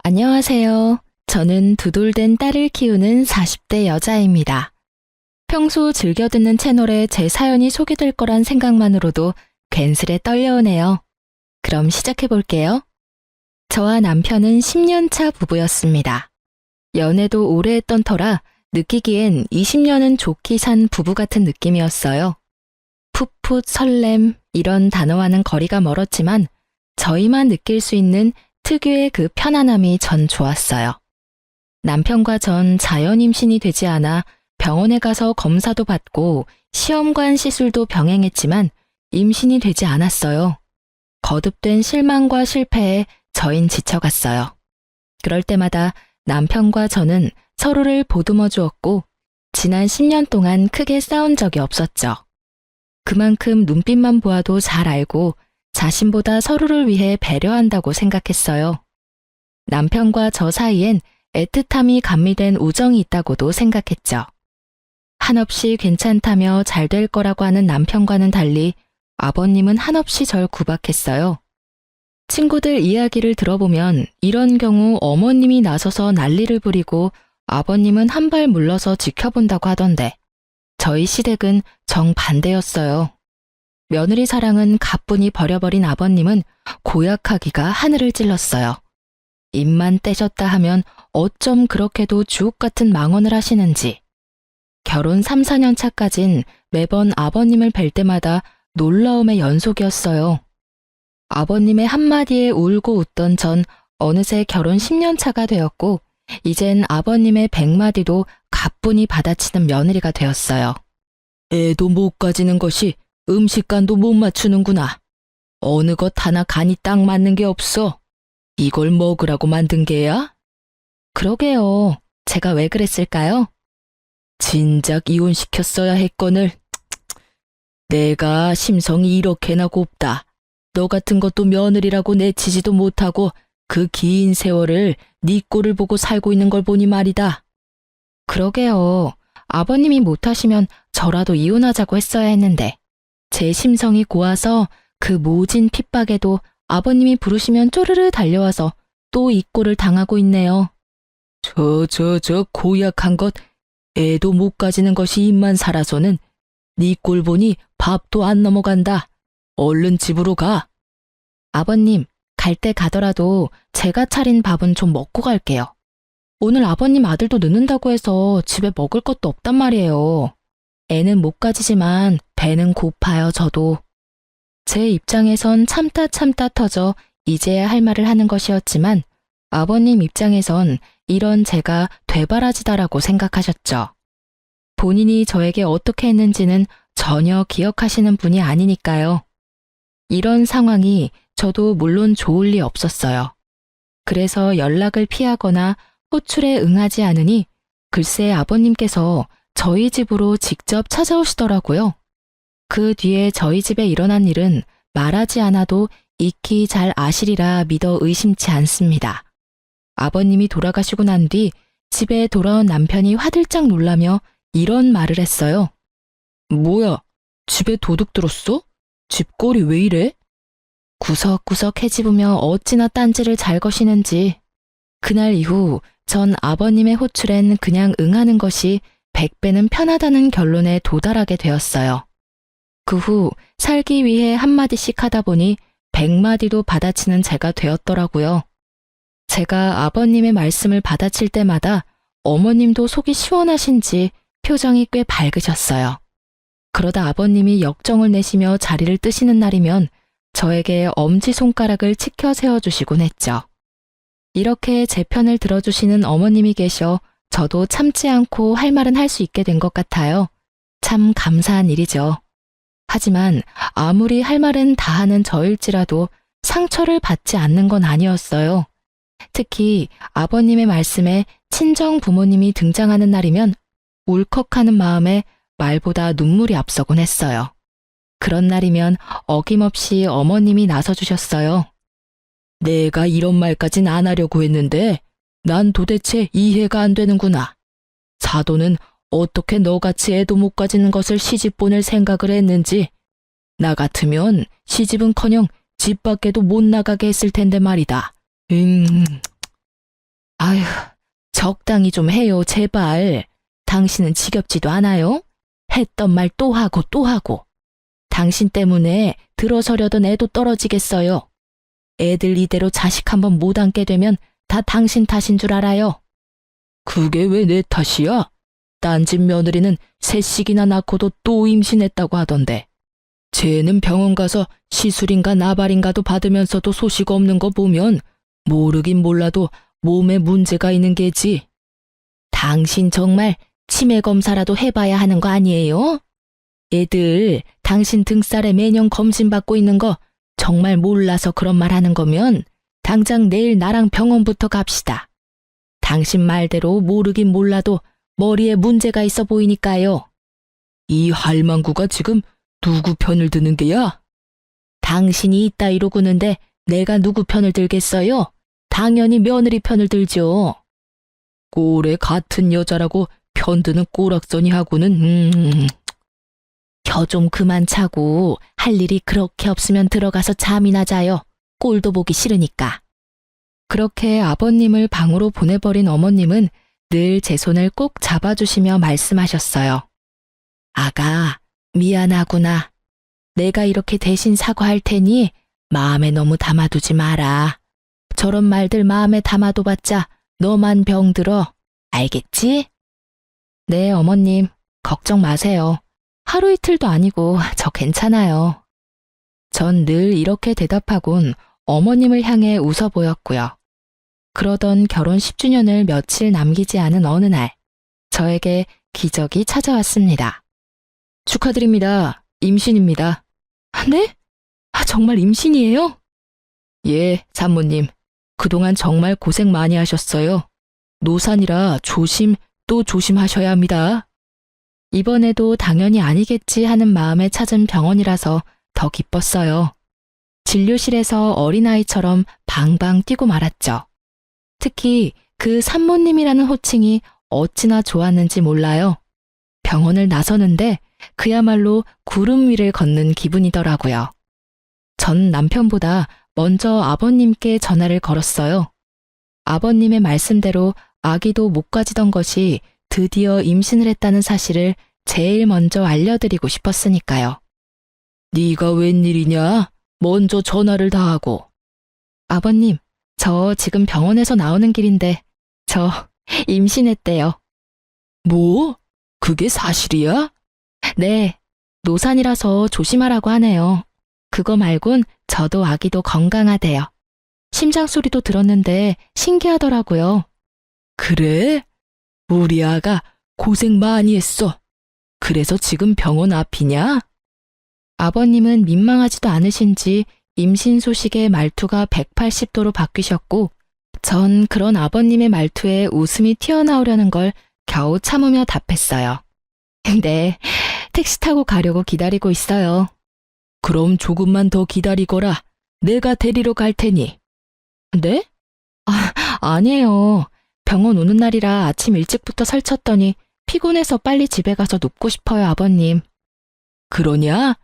안녕하세요. 저는 두돌된 딸을 키우는 40대 여자입니다. 평소 즐겨 듣는 채널에 제 사연이 소개될 거란 생각만으로도 괜스레 떨려오네요. 그럼 시작해 볼게요. 저와 남편은 10년차 부부였습니다. 연애도 오래 했던 터라 느끼기엔 20년은 좋게 산 부부 같은 느낌이었어요. 풋풋 설렘 이런 단어와는 거리가 멀었지만 저희만 느낄 수 있는 특유의 그 편안함이 전 좋았어요. 남편과 전 자연 임신이 되지 않아 병원에 가서 검사도 받고 시험관 시술도 병행했지만 임신이 되지 않았어요. 거듭된 실망과 실패에 저흰 지쳐갔어요. 그럴 때마다 남편과 저는 서로를 보듬어 주었고 지난 10년 동안 크게 싸운 적이 없었죠. 그만큼 눈빛만 보아도 잘 알고 자신보다 서로를 위해 배려한다고 생각했어요. 남편과 저 사이엔 애틋함이 감미된 우정이 있다고도 생각했죠. 한없이 괜찮다며 잘 될 거라고 하는 남편과는 달리 아버님은 한없이 절 구박했어요. 친구들 이야기를 들어보면 이런 경우 어머님이 나서서 난리를 부리고 아버님은 한 발 물러서 지켜본다고 하던데 저희 시댁은 정반대였어요. 며느리 사랑은 가뿐히 버려버린 아버님은 고약하기가 하늘을 찔렀어요. 입만 떼셨다 하면 어쩜 그렇게도 주옥 같은 망언을 하시는지. 결혼 3, 4년 차까진 매번 아버님을 뵐 때마다 놀라움의 연속이었어요. 아버님의 한마디에 울고 웃던 전 어느새 결혼 10년 차가 되었고 이젠 아버님의 100마디도 가뿐히 받아치는 며느리가 되었어요. 애도 못 가지는 것이 음식간도 못 맞추는구나. 어느 것 하나 간이 딱 맞는 게 없어. 이걸 먹으라고 만든 게야? 그러게요. 제가 왜 그랬을까요? 진작 이혼시켰어야 했거늘. 내가 심성이 이렇게나 곱다. 너 같은 것도 며느리라고 내치지도 못하고 그 긴 세월을 네 꼴을 보고 살고 있는 걸 보니 말이다. 그러게요. 아버님이 못하시면 저라도 이혼하자고 했어야 했는데 제 심성이 고와서 그 모진 핍박에도 아버님이 부르시면 쪼르르 달려와서 또 이 꼴을 당하고 있네요. 저 고약한 것, 애도 못 가지는 것이 입만 살아서는 네 꼴 보니 밥도 안 넘어간다. 얼른 집으로 가. 아버님, 갈 때 가더라도 제가 차린 밥은 좀 먹고 갈게요. 오늘 아버님 아들도 늦는다고 해서 집에 먹을 것도 없단 말이에요. 애는 못 가지지만 배는 고파요, 저도. 제 입장에선 참다 터져 이제야 할 말을 하는 것이었지만 아버님 입장에선 이런 제가 되바라지다라고 생각하셨죠. 본인이 저에게 어떻게 했는지는 전혀 기억하시는 분이 아니니까요. 이런 상황이 저도 물론 좋을 리 없었어요. 그래서 연락을 피하거나 호출에 응하지 않으니 글쎄 아버님께서 저희 집으로 직접 찾아오시더라고요. 그 뒤에 저희 집에 일어난 일은 말하지 않아도 익히 잘 아시리라 믿어 의심치 않습니다. 아버님이 돌아가시고 난 뒤 집에 돌아온 남편이 화들짝 놀라며 이런 말을 했어요. 뭐야, 집에 도둑 들었어? 집꼴이 왜 이래? 구석구석 헤집으며 어찌나 딴지를 잘 거시는지. 그날 이후 전 아버님의 호출엔 그냥 응하는 것이 100배는 편하다는 결론에 도달하게 되었어요. 그 후 살기 위해 한마디씩 하다 보니 100마디도 받아치는 제가 되었더라고요. 제가 아버님의 말씀을 받아칠 때마다 어머님도 속이 시원하신지 표정이 꽤 밝으셨어요. 그러다 아버님이 역정을 내시며 자리를 뜨시는 날이면 저에게 엄지손가락을 치켜 세워주시곤 했죠. 이렇게 제 편을 들어주시는 어머님이 계셔 저도 참지 않고 할 말은 할 수 있게 된 것 같아요. 참 감사한 일이죠. 하지만 아무리 할 말은 다 하는 저일지라도 상처를 받지 않는 건 아니었어요. 특히 아버님의 말씀에 친정 부모님이 등장하는 날이면 울컥하는 마음에 말보다 눈물이 앞서곤 했어요. 그런 날이면 어김없이 어머님이 나서주셨어요. 내가 이런 말까진 안 하려고 했는데 난 도대체 이해가 안 되는구나. 사도는 어떻게 너같이 애도 못 가지는 것을 시집 보낼 생각을 했는지. 나 같으면 시집은커녕 집 밖에도 못 나가게 했을 텐데 말이다. 아휴, 적당히 좀 해요, 제발. 당신은 지겹지도 않아요? 했던 말 또 하고 또 하고. 당신 때문에 들어서려던 애도 떨어지겠어요. 애들 이대로 자식 한번 못 안게 되면 다 당신 탓인 줄 알아요. 그게 왜 내 탓이야? 딴 집 며느리는 셋씩이나 낳고도 또 임신했다고 하던데. 쟤는 병원 가서 시술인가 나발인가도 받으면서도 소식 없는 거 보면 모르긴 몰라도 몸에 문제가 있는 게지. 당신 정말 치매 검사라도 해봐야 하는 거 아니에요? 애들 당신 등살에 매년 검진받고 있는 거 정말 몰라서 그런 말 하는 거면 당장 내일 나랑 병원부터 갑시다. 당신 말대로 모르긴 몰라도 머리에 문제가 있어 보이니까요. 이 할망구가 지금 누구 편을 드는 게야? 당신이 이따위로 구는데 내가 누구 편을 들겠어요? 당연히 며느리 편을 들죠. 꼴에 같은 여자라고 편드는 꼬락서니하고는 겨 좀 그만 차고 할 일이 그렇게 없으면 들어가서 잠이나 자요. 꼴도 보기 싫으니까. 그렇게 아버님을 방으로 보내버린 어머님은 늘 제 손을 꼭 잡아주시며 말씀하셨어요. 아가, 미안하구나. 내가 이렇게 대신 사과할 테니 마음에 너무 담아두지 마라. 저런 말들 마음에 담아둬봤자 너만 병들어. 알겠지? 네, 어머님. 걱정 마세요. 하루 이틀도 아니고 저 괜찮아요. 전 늘 이렇게 대답하곤 어머님을 향해 웃어 보였고요. 그러던 결혼 10주년을 며칠 남기지 않은 어느 날, 저에게 기적이 찾아왔습니다. 축하드립니다. 임신입니다. 네? 정말 임신이에요? 예, 산모님. 그동안 정말 고생 많이 하셨어요. 노산이라 조심 또 조심하셔야 합니다. 이번에도 당연히 아니겠지 하는 마음에 찾은 병원이라서 더 기뻤어요. 진료실에서 어린아이처럼 방방 뛰고 말았죠. 특히 그 산모님이라는 호칭이 어찌나 좋았는지 몰라요. 병원을 나서는데 그야말로 구름 위를 걷는 기분이더라고요. 전 남편보다 먼저 아버님께 전화를 걸었어요. 아버님의 말씀대로 아기도 못 가지던 것이 드디어 임신을 했다는 사실을 제일 먼저 알려드리고 싶었으니까요. 네가 웬일이냐? 먼저 전화를 다 하고. 아버님, 저 지금 병원에서 나오는 길인데 저 임신했대요. 뭐? 그게 사실이야? 네, 노산이라서 조심하라고 하네요. 그거 말곤 저도 아기도 건강하대요. 심장 소리도 들었는데 신기하더라고요. 그래? 우리 아가 고생 많이 했어. 그래서 지금 병원 앞이냐? 아버님은 민망하지도 않으신지 임신 소식에 말투가 180도로 바뀌셨고, 전 그런 아버님의 말투에 웃음이 튀어나오려는 걸 겨우 참으며 답했어요. 네, 택시 타고 가려고 기다리고 있어요. 그럼 조금만 더 기다리거라. 내가 데리러 갈 테니. 네? 아니에요. 병원 오는 날이라 아침 일찍부터 설쳤더니 피곤해서 빨리 집에 가서 눕고 싶어요, 아버님. 그러냐?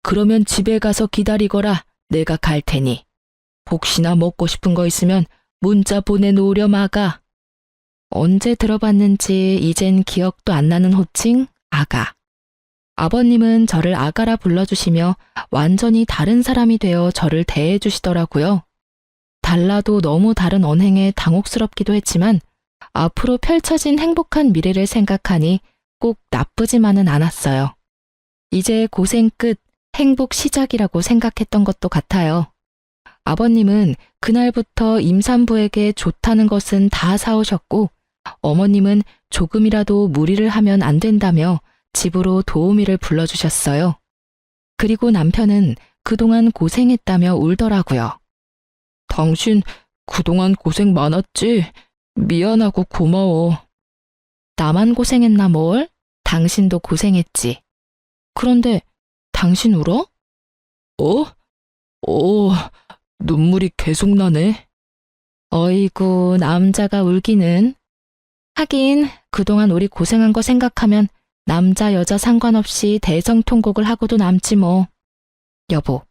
그러면 집에 가서 기다리거라. 내가 갈 테니. 혹시나 먹고 싶은 거 있으면 문자 보내놓으렴, 아가. 언제 들어봤는지 이젠 기억도 안 나는 호칭, 아가. 아버님은 저를 아가라 불러주시며 완전히 다른 사람이 되어 저를 대해주시더라고요. 달라도 너무 다른 언행에 당혹스럽기도 했지만 앞으로 펼쳐진 행복한 미래를 생각하니 꼭 나쁘지만은 않았어요. 이제 고생 끝, 행복 시작이라고 생각했던 것도 같아요. 아버님은 그날부터 임산부에게 좋다는 것은 다 사오셨고, 어머님은 조금이라도 무리를 하면 안 된다며 집으로 도우미를 불러주셨어요. 그리고 남편은 그동안 고생했다며 울더라고요. 당신 그동안 고생 많았지? 미안하고 고마워. 나만 고생했나 뭘? 당신도 고생했지. 그런데 당신 울어? 눈물이 계속 나네. 어이구, 남자가 울기는. 하긴 그동안 우리 고생한 거 생각하면 남자 여자 상관없이 대성통곡을 하고도 남지 뭐. 여보,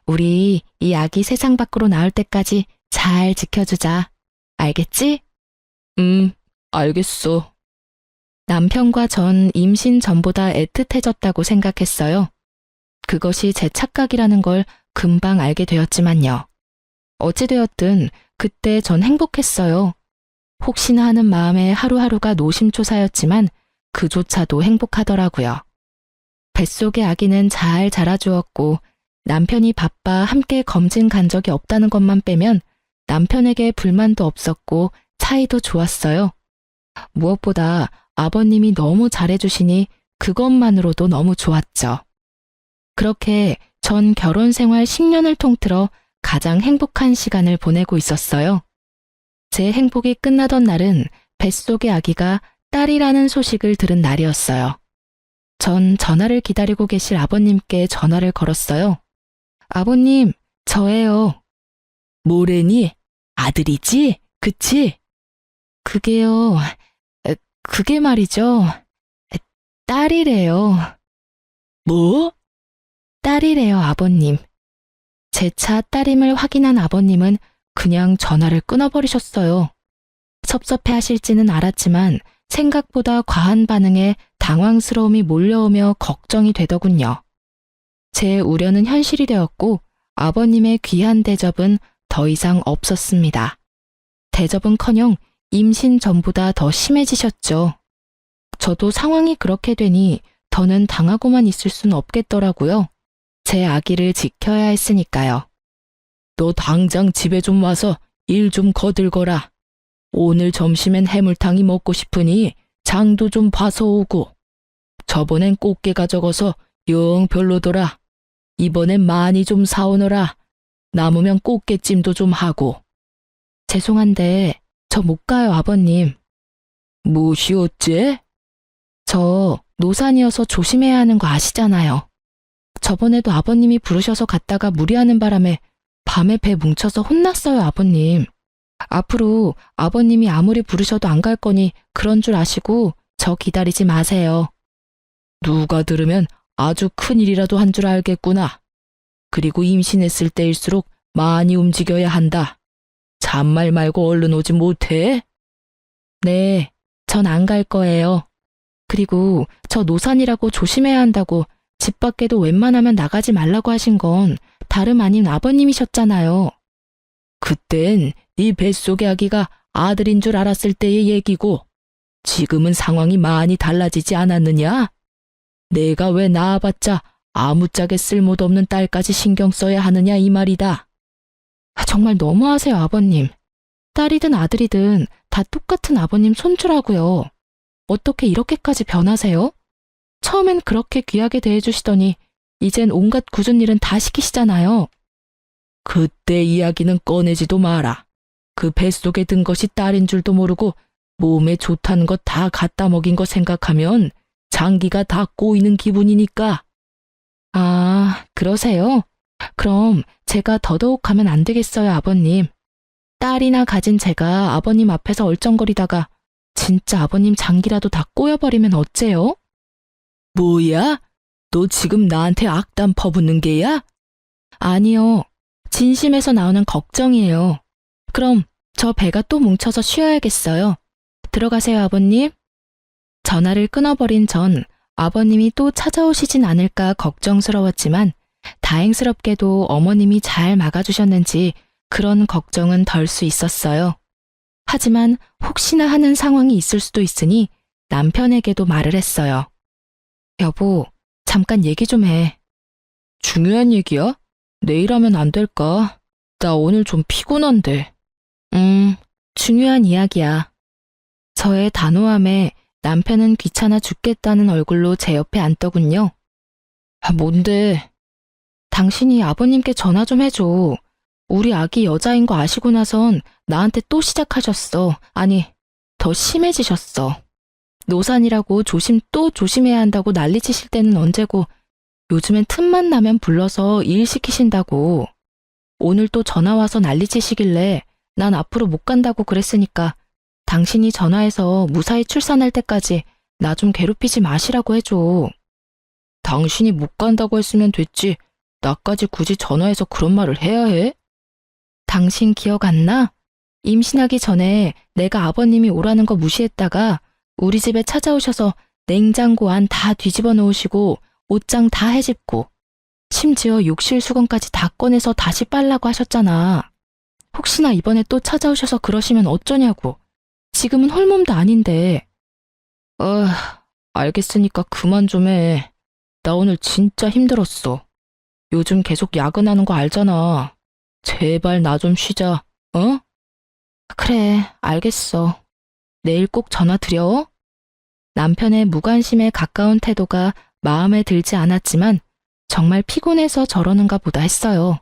우리 이 아기 세상 밖으로 나올 때까지 잘 지켜주자. 알겠지? 알겠어. 남편과 전 임신 전보다 애틋해졌다고 생각했어요. 그것이 제 착각이라는 걸 금방 알게 되었지만요. 어찌되었든 그때 전 행복했어요. 혹시나 하는 마음에 하루하루가 노심초사였지만 그조차도 행복하더라고요. 뱃속의 아기는 잘 자라주었고 남편이 바빠 함께 검진 간 적이 없다는 것만 빼면 남편에게 불만도 없었고 사이도 좋았어요. 무엇보다 아버님이 너무 잘해주시니 그것만으로도 너무 좋았죠. 그렇게 전 결혼 생활 10년을 통틀어 가장 행복한 시간을 보내고 있었어요. 제 행복이 끝나던 날은 뱃속의 아기가 딸이라는 소식을 들은 날이었어요. 전 전화를 기다리고 계실 아버님께 전화를 걸었어요. 아버님, 저예요. 뭐래니? 아들이지? 그치? 그게요, 그게 말이죠. 딸이래요. 뭐? 딸이래요, 아버님. 제 차 딸임을 확인한 아버님은 그냥 전화를 끊어버리셨어요. 섭섭해 하실지는 알았지만 생각보다 과한 반응에 당황스러움이 몰려오며 걱정이 되더군요. 제 우려는 현실이 되었고 아버님의 귀한 대접은 더 이상 없었습니다. 대접은커녕 임신 전보다 더 심해지셨죠. 저도 상황이 그렇게 되니 더는 당하고만 있을 순 없겠더라고요. 제 아기를 지켜야 했으니까요. 너 당장 집에 좀 와서 일 좀 거들거라. 오늘 점심엔 해물탕이 먹고 싶으니 장도 좀 봐서 오고. 저번엔 꽃게가 적어서 영 별로더라. 이번엔 많이 좀 사오너라. 남으면 꽃게찜도 좀 하고. 죄송한데 저 못 가요, 아버님. 무엇이 어째? 저 노산이어서 조심해야 하는 거 아시잖아요. 저번에도 아버님이 부르셔서 갔다가 무리하는 바람에 밤에 배 뭉쳐서 혼났어요, 아버님. 앞으로 아버님이 아무리 부르셔도 안 갈 거니 그런 줄 아시고 저 기다리지 마세요. 누가 들으면 아주 큰일이라도 한 줄 알겠구나. 그리고 임신했을 때일수록 많이 움직여야 한다. 잔말 말고 얼른 오지 못해? 네, 전 안 갈 거예요. 그리고 저 노산이라고 조심해야 한다고 집 밖에도 웬만하면 나가지 말라고 하신 건 다름 아닌 아버님이셨잖아요. 그땐 네 뱃속의 아기가 아들인 줄 알았을 때의 얘기고 지금은 상황이 많이 달라지지 않았느냐? 내가 왜 낳아봤자 아무짝에 쓸모도 없는 딸까지 신경 써야 하느냐 이 말이다. 정말 너무하세요, 아버님. 딸이든 아들이든 다 똑같은 아버님 손주라고요. 어떻게 이렇게까지 변하세요? 처음엔 그렇게 귀하게 대해주시더니 이젠 온갖 굳은 일은 다 시키시잖아요. 그때 이야기는 꺼내지도 마라. 그 뱃속에 든 것이 딸인 줄도 모르고 몸에 좋다는 것 다 갖다 먹인 거 생각하면 장기가 다 꼬이는 기분이니까. 아, 그러세요? 그럼 제가 더더욱 하면 안 되겠어요, 아버님. 딸이나 가진 제가 아버님 앞에서 얼쩡거리다가 진짜 아버님 장기라도 다 꼬여버리면 어째요? 뭐야? 너 지금 나한테 악담 퍼붓는 게야? 아니요. 진심에서 나오는 걱정이에요. 그럼 저 배가 또 뭉쳐서 쉬어야겠어요. 들어가세요, 아버님. 전화를 끊어버린 전 아버님이 또 찾아오시진 않을까 걱정스러웠지만 다행스럽게도 어머님이 잘 막아주셨는지 그런 걱정은 덜 수 있었어요. 하지만 혹시나 하는 상황이 있을 수도 있으니 남편에게도 말을 했어요. 여보, 잠깐 얘기 좀 해. 중요한 얘기야? 내일 하면 안 될까? 나 오늘 좀 피곤한데. 중요한 이야기야. 저의 단호함에 남편은 귀찮아 죽겠다는 얼굴로 제 옆에 앉더군요. 뭔데? 당신이 아버님께 전화 좀 해줘. 우리 아기 여자인 거 아시고 나선 나한테 또 시작하셨어. 아니, 더 심해지셨어. 노산이라고 또 조심해야 한다고 난리치실 때는 언제고 요즘엔 틈만 나면 불러서 일 시키신다고. 오늘 또 전화 와서 난리치시길래 난 앞으로 못 간다고 그랬으니까 당신이 전화해서 무사히 출산할 때까지 나 좀 괴롭히지 마시라고 해줘. 당신이 못 간다고 했으면 됐지. 나까지 굳이 전화해서 그런 말을 해야 해? 당신 기억 안 나? 임신하기 전에 내가 아버님이 오라는 거 무시했다가 우리 집에 찾아오셔서 냉장고 안 다 뒤집어 놓으시고 옷장 다 헤집고 심지어 욕실 수건까지 다 꺼내서 다시 빨라고 하셨잖아. 혹시나 이번에 또 찾아오셔서 그러시면 어쩌냐고. 지금은 홀몸도 아닌데. 알겠으니까 그만 좀 해. 나 오늘 진짜 힘들었어. 요즘 계속 야근하는 거 알잖아. 제발 나 좀 쉬자, 어? 그래, 알겠어. 내일 꼭 전화 드려. 남편의 무관심에 가까운 태도가 마음에 들지 않았지만 정말 피곤해서 저러는가 보다 했어요.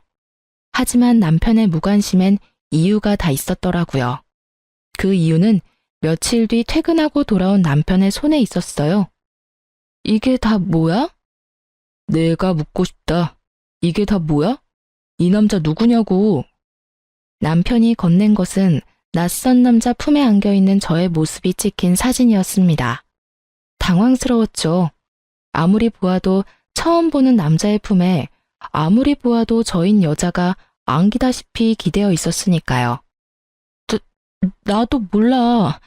하지만 남편의 무관심엔 이유가 다 있었더라고요. 그 이유는 며칠 뒤 퇴근하고 돌아온 남편의 손에 있었어요. 이게 다 뭐야? 내가 묻고 싶다. 이게 다 뭐야? 이 남자 누구냐고. 남편이 건넨 것은 낯선 남자 품에 안겨있는 저의 모습이 찍힌 사진이었습니다. 당황스러웠죠. 아무리 보아도 처음 보는 남자의 품에 아무리 보아도 저인 여자가 안기다시피 기대어 있었으니까요. 나도 몰라.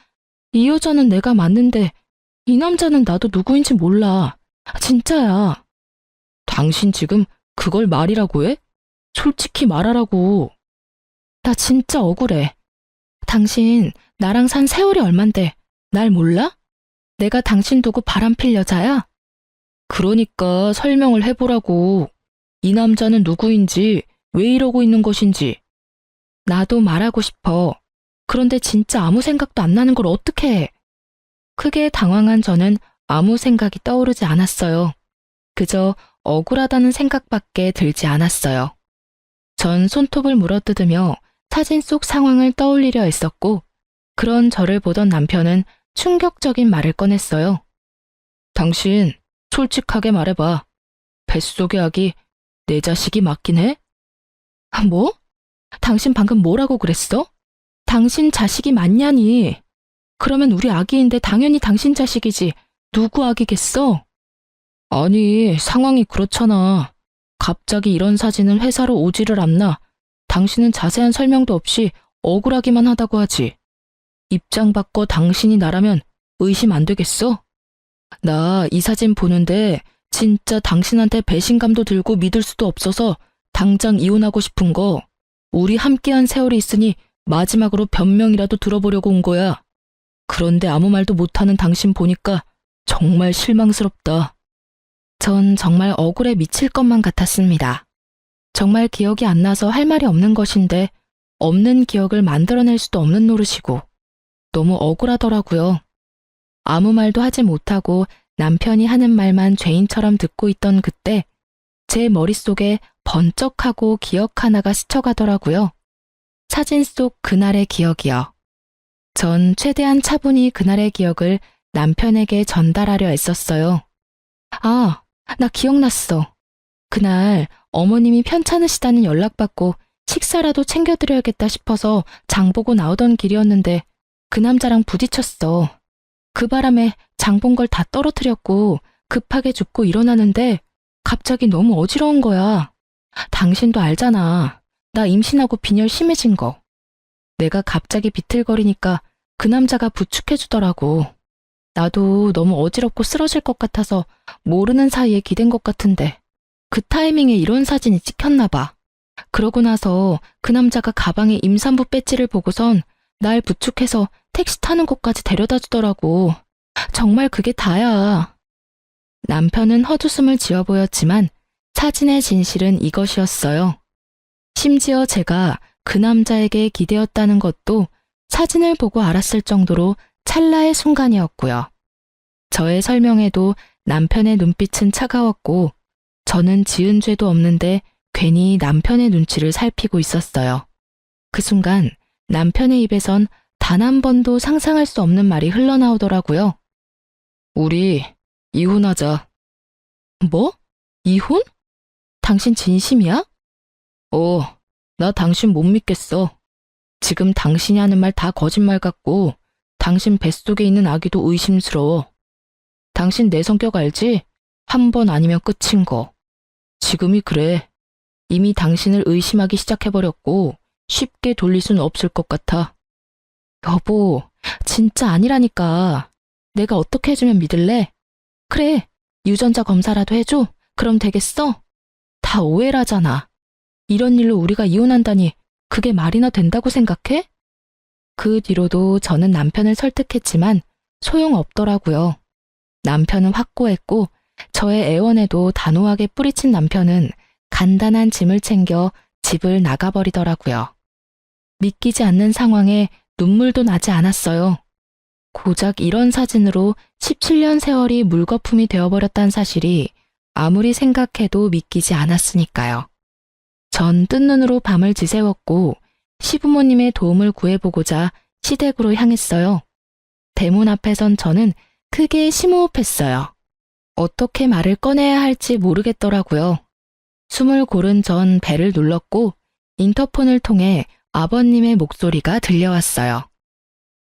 이 여자는 내가 맞는데 이 남자는 나도 누구인지 몰라. 진짜야. 당신 지금 그걸 말이라고 해? 솔직히 말하라고. 나 진짜 억울해. 당신 나랑 산 세월이 얼만데 날 몰라? 내가 당신 두고 바람필 여자야? 그러니까 설명을 해보라고. 이 남자는 누구인지, 왜 이러고 있는 것인지. 나도 말하고 싶어. 그런데 진짜 아무 생각도 안 나는 걸 어떻게 해? 크게 당황한 저는 아무 생각이 떠오르지 않았어요. 그저 억울하다는 생각밖에 들지 않았어요. 전 손톱을 물어뜯으며 사진 속 상황을 떠올리려 했었고, 그런 저를 보던 남편은 충격적인 말을 꺼냈어요. 당신, 솔직하게 말해봐. 뱃속의 아기 내 자식이 맞긴 해? 뭐? 당신 방금 뭐라고 그랬어? 당신 자식이 맞냐니? 그러면 우리 아기인데 당연히 당신 자식이지. 누구 아기겠어? 아니, 상황이 그렇잖아. 갑자기 이런 사진은 회사로 오지를 않나. 당신은 자세한 설명도 없이 억울하기만 하다고 하지. 입장 바꿔 당신이 나라면 의심 안 되겠어? 나 이 사진 보는데 진짜 당신한테 배신감도 들고 믿을 수도 없어서 당장 이혼하고 싶은 거. 우리 함께한 세월이 있으니 마지막으로 변명이라도 들어보려고 온 거야. 그런데 아무 말도 못하는 당신 보니까 정말 실망스럽다. 전 정말 억울해 미칠 것만 같았습니다. 정말 기억이 안 나서 할 말이 없는 것인데 없는 기억을 만들어낼 수도 없는 노릇이고 너무 억울하더라고요. 아무 말도 하지 못하고 남편이 하는 말만 죄인처럼 듣고 있던 그때 제 머릿속에 번쩍하고 기억 하나가 스쳐가더라고요. 사진 속 그날의 기억이요. 전 최대한 차분히 그날의 기억을 남편에게 전달하려 애썼어요. 아, 나 기억났어. 그날 어머님이 편찮으시다는 연락받고 식사라도 챙겨드려야겠다 싶어서 장 보고 나오던 길이었는데 그 남자랑 부딪혔어. 그 바람에 장 본 걸 다 떨어뜨렸고 급하게 줍고 일어나는데 갑자기 너무 어지러운 거야. 당신도 알잖아. 나 임신하고 빈혈 심해진 거. 내가 갑자기 비틀거리니까 그 남자가 부축해주더라고. 나도 너무 어지럽고 쓰러질 것 같아서 모르는 사이에 기댄 것 같은데 그 타이밍에 이런 사진이 찍혔나 봐. 그러고 나서 그 남자가 가방에 임산부 배지를 보고선 날 부축해서 택시 타는 곳까지 데려다 주더라고. 정말 그게 다야. 남편은 헛웃음을 지어 보였지만 사진의 진실은 이것이었어요. 심지어 제가 그 남자에게 기대었다는 것도 사진을 보고 알았을 정도로 찰나의 순간이었고요. 저의 설명에도 남편의 눈빛은 차가웠고 저는 지은 죄도 없는데 괜히 남편의 눈치를 살피고 있었어요. 그 순간 남편의 입에선 단 한 번도 상상할 수 없는 말이 흘러나오더라고요. 우리 이혼하자. 뭐? 이혼? 당신 진심이야? 나 당신 못 믿겠어. 지금 당신이 하는 말 다 거짓말 같고 당신 뱃속에 있는 아기도 의심스러워. 당신 내 성격 알지? 한 번 아니면 끝인 거. 지금이 그래. 이미 당신을 의심하기 시작해버렸고 쉽게 돌릴 순 없을 것 같아. 여보, 진짜 아니라니까. 내가 어떻게 해주면 믿을래? 그래, 유전자 검사라도 해줘? 그럼 되겠어? 다 오해라잖아. 이런 일로 우리가 이혼한다니 그게 말이나 된다고 생각해? 그 뒤로도 저는 남편을 설득했지만 소용없더라고요. 남편은 확고했고 저의 애원에도 단호하게 뿌리친 남편은 간단한 짐을 챙겨 집을 나가버리더라고요. 믿기지 않는 상황에 눈물도 나지 않았어요. 고작 이런 사진으로 17년 세월이 물거품이 되어버렸다는 사실이 아무리 생각해도 믿기지 않았으니까요. 전 뜬 눈으로 밤을 지새웠고 시부모님의 도움을 구해보고자 시댁으로 향했어요. 대문 앞에 선 저는 크게 심호흡했어요. 어떻게 말을 꺼내야 할지 모르겠더라고요. 숨을 고른 전 벨을 눌렀고 인터폰을 통해 아버님의 목소리가 들려왔어요.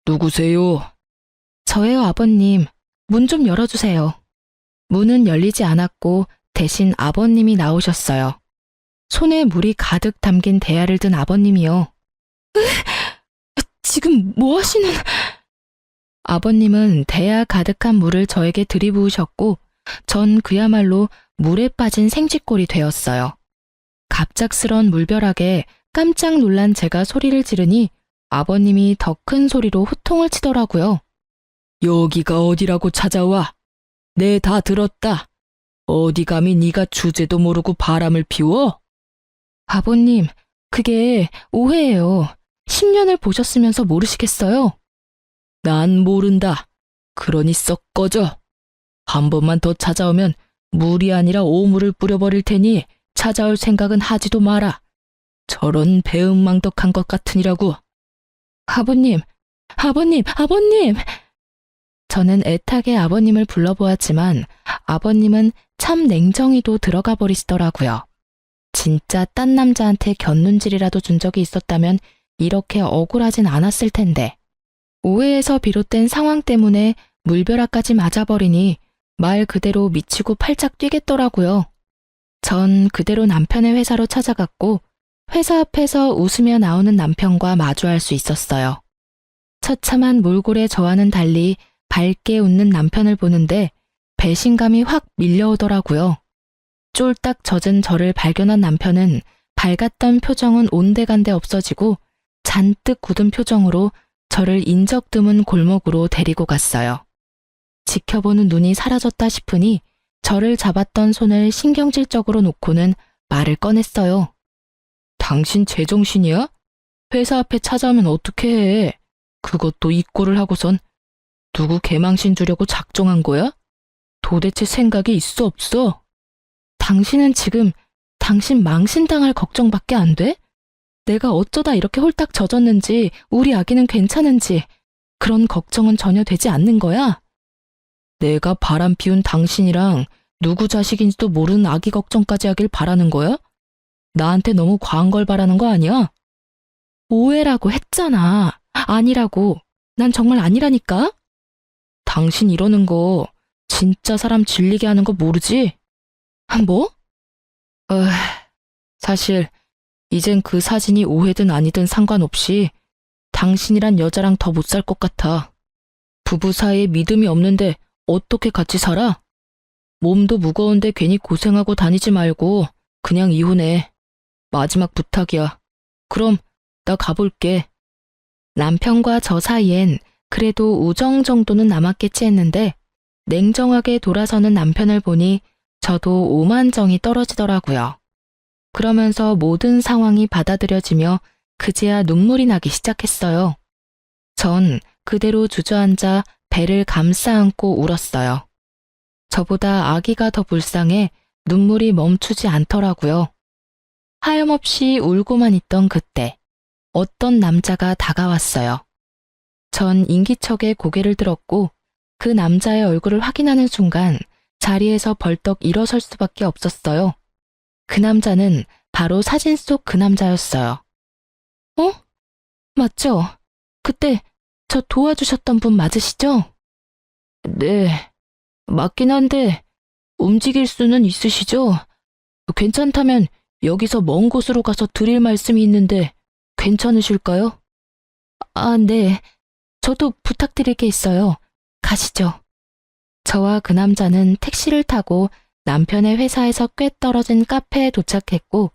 누구세요? 저예요, 아버님. 문 좀 열어주세요. 문은 열리지 않았고 대신 아버님이 나오셨어요. 손에 물이 가득 담긴 대야를 든 아버님이요. 지금 뭐 하시는... 아버님은 대야 가득한 물을 저에게 들이부으셨고 전 그야말로 물에 빠진 생쥐꼴이 되었어요. 갑작스런 물벼락에 깜짝 놀란 제가 소리를 지르니 아버님이 더 큰 소리로 호통을 치더라고요. 여기가 어디라고 찾아와? 네, 다 들었다. 어디 감히 네가 주제도 모르고 바람을 피워? 아버님, 그게 오해예요. 10년을 보셨으면서 모르시겠어요? 난 모른다. 그러니 썩 꺼져. 한 번만 더 찾아오면 물이 아니라 오물을 뿌려버릴 테니 찾아올 생각은 하지도 마라. 저런 배은망덕한 것 같으니라고. 아버님, 아버님, 아버님! 저는 애타게 아버님을 불러보았지만 아버님은 참 냉정히도 들어가 버리시더라고요. 진짜 딴 남자한테 곁눈질이라도 준 적이 있었다면 이렇게 억울하진 않았을 텐데. 오해에서 비롯된 상황 때문에 물벼락까지 맞아버리니 말 그대로 미치고 팔짝 뛰겠더라고요. 전 그대로 남편의 회사로 찾아갔고 회사 앞에서 웃으며 나오는 남편과 마주할 수 있었어요. 처참한 몰골의 저와는 달리 밝게 웃는 남편을 보는데 배신감이 확 밀려오더라고요. 쫄딱 젖은 저를 발견한 남편은 밝았던 표정은 온데간데 없어지고 잔뜩 굳은 표정으로 저를 인적 드문 골목으로 데리고 갔어요. 지켜보는 눈이 사라졌다 싶으니 저를 잡았던 손을 신경질적으로 놓고는 말을 꺼냈어요. 당신 제정신이야? 회사 앞에 찾아오면 어떻게 해? 그것도 이 꼴을 하고선 누구 개망신 주려고 작정한 거야? 도대체 생각이 있어 없어? 당신은 지금 당신 망신당할 걱정밖에 안 돼? 내가 어쩌다 이렇게 홀딱 젖었는지 우리 아기는 괜찮은지 그런 걱정은 전혀 되지 않는 거야? 내가 바람 피운 당신이랑 누구 자식인지도 모르는 아기 걱정까지 하길 바라는 거야? 나한테 너무 과한 걸 바라는 거 아니야? 오해라고 했잖아. 아니라고. 난 정말 아니라니까? 당신 이러는 거 진짜 사람 질리게 하는 거 모르지? 뭐? 사실 이젠 그 사진이 오해든 아니든 상관없이 당신이란 여자랑 더 못 살 것 같아. 부부 사이에 믿음이 없는데 어떻게 같이 살아? 몸도 무거운데 괜히 고생하고 다니지 말고 그냥 이혼해. 마지막 부탁이야. 그럼 나 가볼게. 남편과 저 사이엔 그래도 우정 정도는 남았겠지 했는데 냉정하게 돌아서는 남편을 보니 저도 오만정이 떨어지더라고요. 그러면서 모든 상황이 받아들여지며 그제야 눈물이 나기 시작했어요. 전 그대로 주저앉아 배를 감싸 안고 울었어요. 저보다 아기가 더 불쌍해 눈물이 멈추지 않더라고요. 하염없이 울고만 있던 그때 어떤 남자가 다가왔어요. 전 인기척에 고개를 들었고 그 남자의 얼굴을 확인하는 순간 자리에서 벌떡 일어설 수밖에 없었어요. 그 남자는 바로 사진 속 그 남자였어요. 어? 맞죠? 그때 저 도와주셨던 분 맞으시죠? 네, 맞긴 한데 움직일 수는 있으시죠? 괜찮다면 여기서 먼 곳으로 가서 드릴 말씀이 있는데 괜찮으실까요? 아, 네. 저도 부탁드릴 게 있어요. 가시죠. 저와 그 남자는 택시를 타고 남편의 회사에서 꽤 떨어진 카페에 도착했고,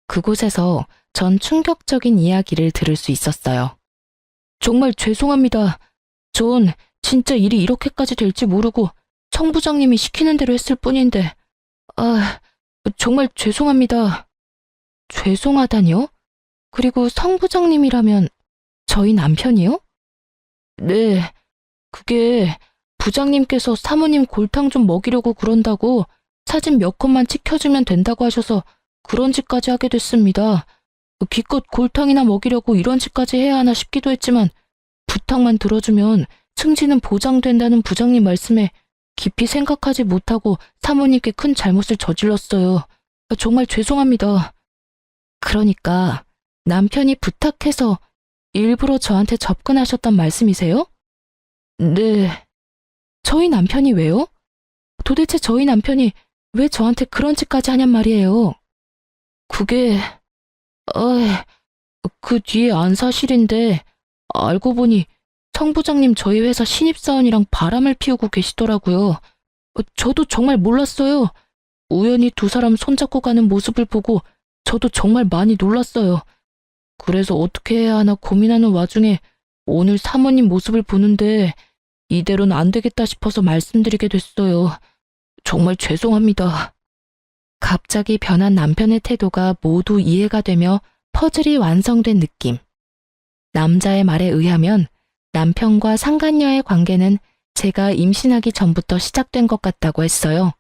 그곳에서 전 충격적인 이야기를 들을 수 있었어요. 정말 죄송합니다. 전 진짜 일이 이렇게까지 될지 모르고 청 부장님이 시키는 대로 했을 뿐인데, 정말 죄송합니다. 죄송하다니요? 그리고 성 부장님이라면 저희 남편이요? 네, 그게 부장님께서 사모님 골탕 좀 먹이려고 그런다고 사진 몇 컷만 찍혀주면 된다고 하셔서 그런 짓까지 하게 됐습니다. 기껏 골탕이나 먹이려고 이런 짓까지 해야 하나 싶기도 했지만 부탁만 들어주면 승진은 보장된다는 부장님 말씀에 깊이 생각하지 못하고 사모님께 큰 잘못을 저질렀어요. 정말 죄송합니다. 그러니까 남편이 부탁해서 일부러 저한테 접근하셨단 말씀이세요? 네. 저희 남편이 왜요? 도대체 저희 남편이 왜 저한테 그런 짓까지 하냔 말이에요. 그게, 그 뒤에 안 사실인데 알고 보니 청 부장님 저희 회사 신입사원이랑 바람을 피우고 계시더라고요. 저도 정말 몰랐어요. 우연히 두 사람 손잡고 가는 모습을 보고 저도 정말 많이 놀랐어요. 그래서 어떻게 해야 하나 고민하는 와중에 오늘 사모님 모습을 보는데 이대로는 안 되겠다 싶어서 말씀드리게 됐어요. 정말 죄송합니다. 갑자기 변한 남편의 태도가 모두 이해가 되며 퍼즐이 완성된 느낌. 남자의 말에 의하면 남편과 상간녀의 관계는 제가 임신하기 전부터 시작된 것 같다고 했어요.